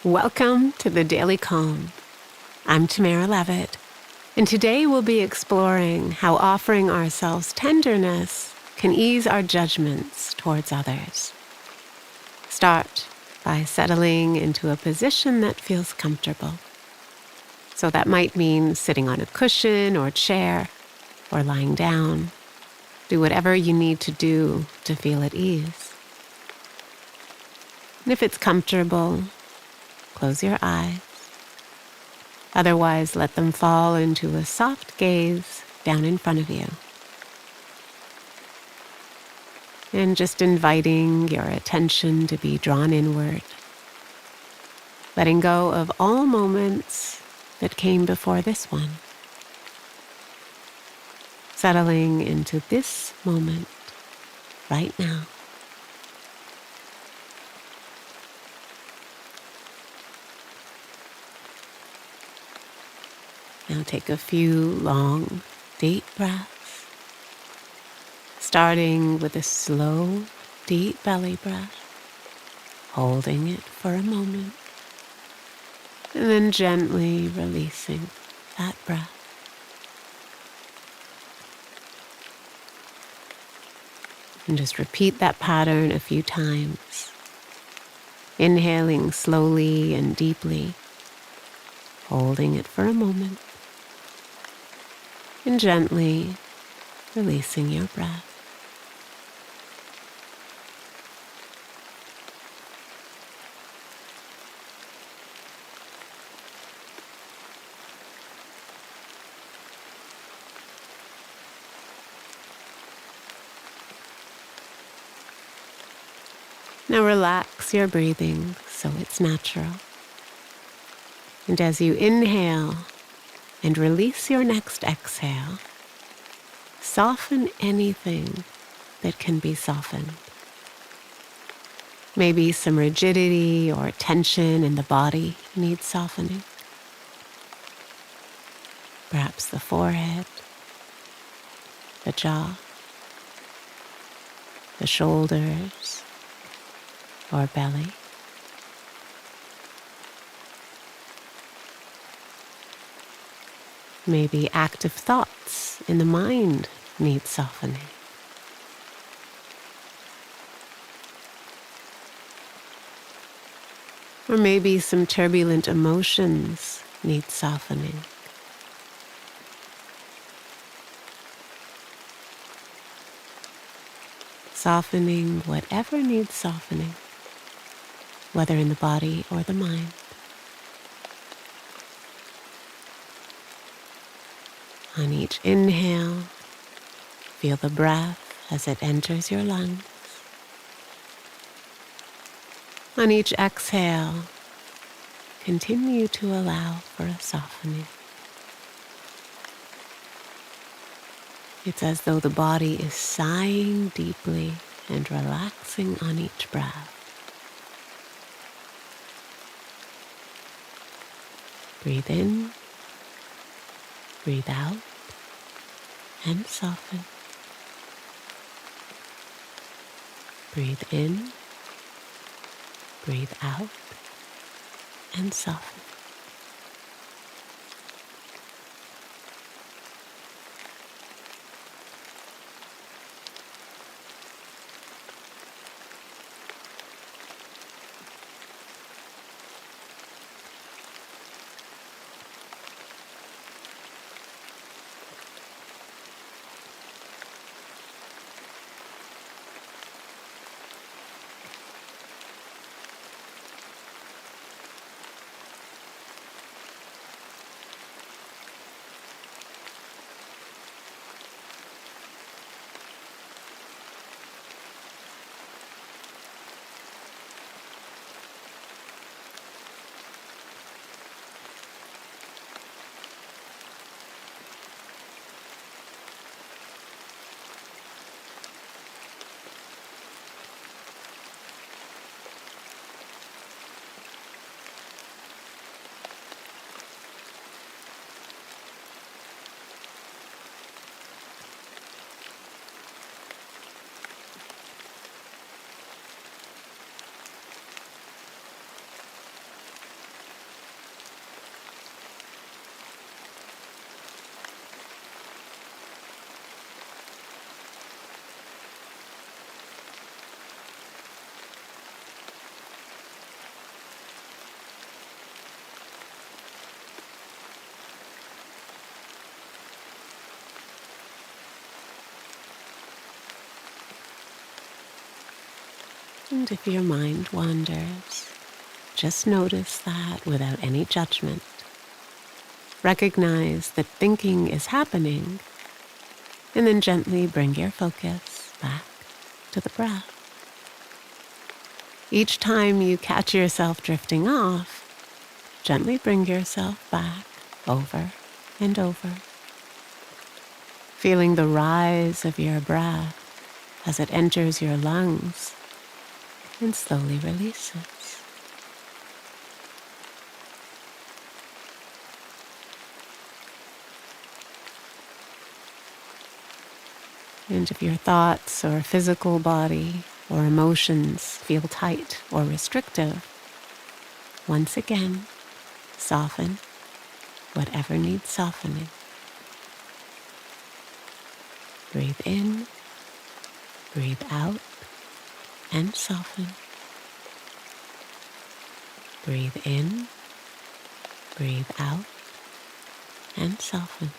Welcome to the Daily Calm. I'm Tamara Levitt, and today we'll be exploring how offering ourselves tenderness can ease our judgments towards others. Start by settling into a position that feels comfortable. So that might mean sitting on a cushion or chair, or lying down. Do whatever you need to do to feel at ease. And if it's comfortable, close your eyes. Otherwise, let them fall into a soft gaze down in front of you. And just inviting your attention to be drawn inward, letting go of all moments that came before this one. Settling into this moment right now. Now take a few long, deep breaths, starting with a slow, deep belly breath, holding it for a moment, and then gently releasing that breath. And just repeat that pattern a few times, inhaling slowly and deeply, holding it for a moment, and gently releasing your breath. Now relax your breathing so it's natural. And as you inhale and release your next exhale, soften anything that can be softened. Maybe some rigidity or tension in the body needs softening. Perhaps the forehead, the jaw, the shoulders, or belly. Maybe active thoughts in the mind need softening. Or maybe some turbulent emotions need softening. Softening whatever needs softening, whether in the body or the mind. On each inhale, feel the breath as it enters your lungs. On each exhale, continue to allow for a softening. It's as though the body is sighing deeply and relaxing on each breath. Breathe in, breathe out, and soften. Breathe in, breathe out, and soften. And if your mind wanders, just notice that without any judgment. Recognize that thinking is happening, and then gently bring your focus back to the breath. Each time you catch yourself drifting off, gently bring yourself back over and over, feeling the rise of your breath as it enters your lungs and slowly releases. And if your thoughts or physical body or emotions feel tight or restrictive, once again, soften whatever needs softening. Breathe in, breathe out, and soften. Breathe in, breathe out, and soften.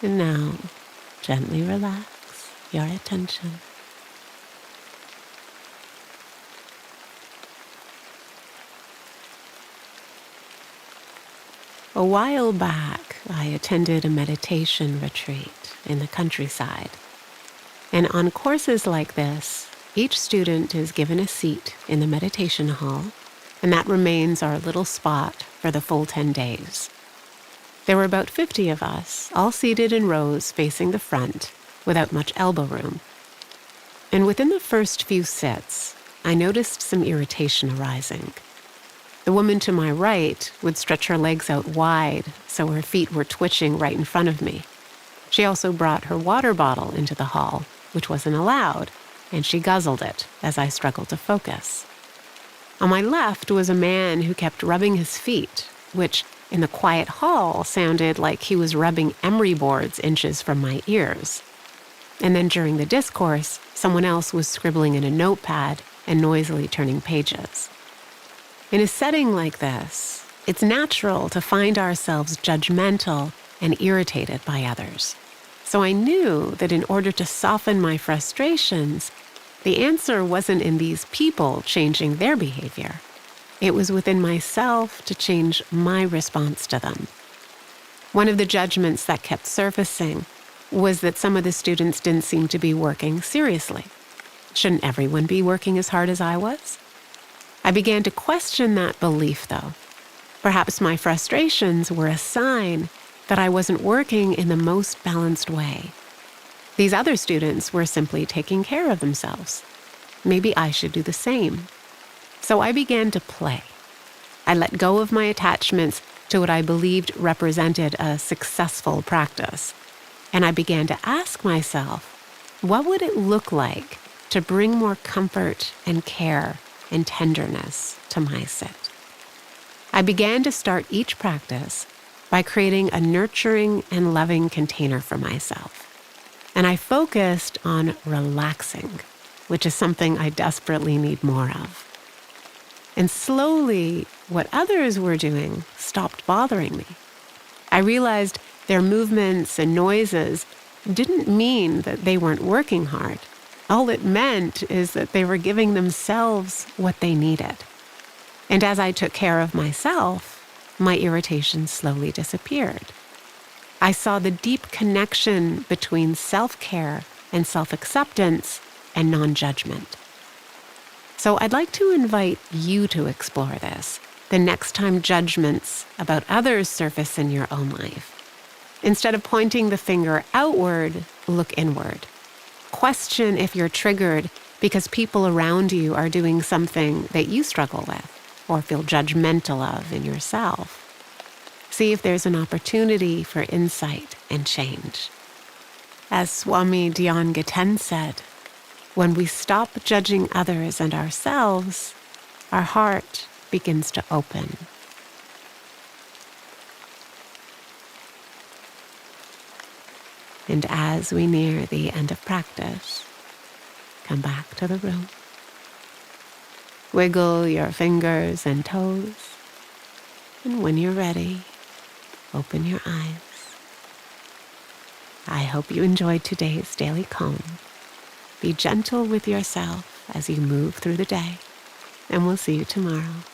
And now, gently relax your attention. A while back, I attended a meditation retreat in the countryside. And on courses like this, each student is given a seat in the meditation hall, and that remains our little spot for the full 10 days. There were about 50 of us, all seated in rows facing the front, without much elbow room. And within the first few sits, I noticed some irritation arising. The woman to my right would stretch her legs out wide, so her feet were twitching right in front of me. She also brought her water bottle into the hall, which wasn't allowed, and she guzzled it as I struggled to focus. On my left was a man who kept rubbing his feet, which in the quiet hall sounded like he was rubbing emery boards inches from my ears. And then during the discourse, someone else was scribbling in a notepad and noisily turning pages. In a setting like this, it's natural to find ourselves judgmental and irritated by others. So I knew that in order to soften my frustrations, the answer wasn't in these people changing their behavior. It was within myself to change my response to them. One of the judgments that kept surfacing was that some of the students didn't seem to be working seriously. Shouldn't everyone be working as hard as I was? I began to question that belief, though. Perhaps my frustrations were a sign that I wasn't working in the most balanced way. These other students were simply taking care of themselves. maybe I should do the same. So I began to play. I let go of my attachments to what I believed represented a successful practice. And I began to ask myself, what would it look like to bring more comfort and care and tenderness to my sit? I began to start each practice by creating a nurturing and loving container for myself. And I focused on relaxing, which is something I desperately need more of. And slowly, what others were doing stopped bothering me. I realized their movements and noises didn't mean that they weren't working hard. All it meant is that they were giving themselves what they needed. And as I took care of myself, my irritation slowly disappeared. I saw the deep connection between self-care and self-acceptance and non-judgment. So I'd like to invite you to explore this the next time judgments about others surface in your own life. Instead of pointing the finger outward, look inward. Question if you're triggered because people around you are doing something that you struggle with or feel judgmental of in yourself. See if there's an opportunity for insight and change. As Swami Dhyan Gaten said, when we stop judging others and ourselves, our heart begins to open. And as we near the end of practice, come back to the room. Wiggle your fingers and toes, and when you're ready, open your eyes. I hope you enjoyed today's Daily Calm. Be gentle with yourself as you move through the day, and we'll see you tomorrow.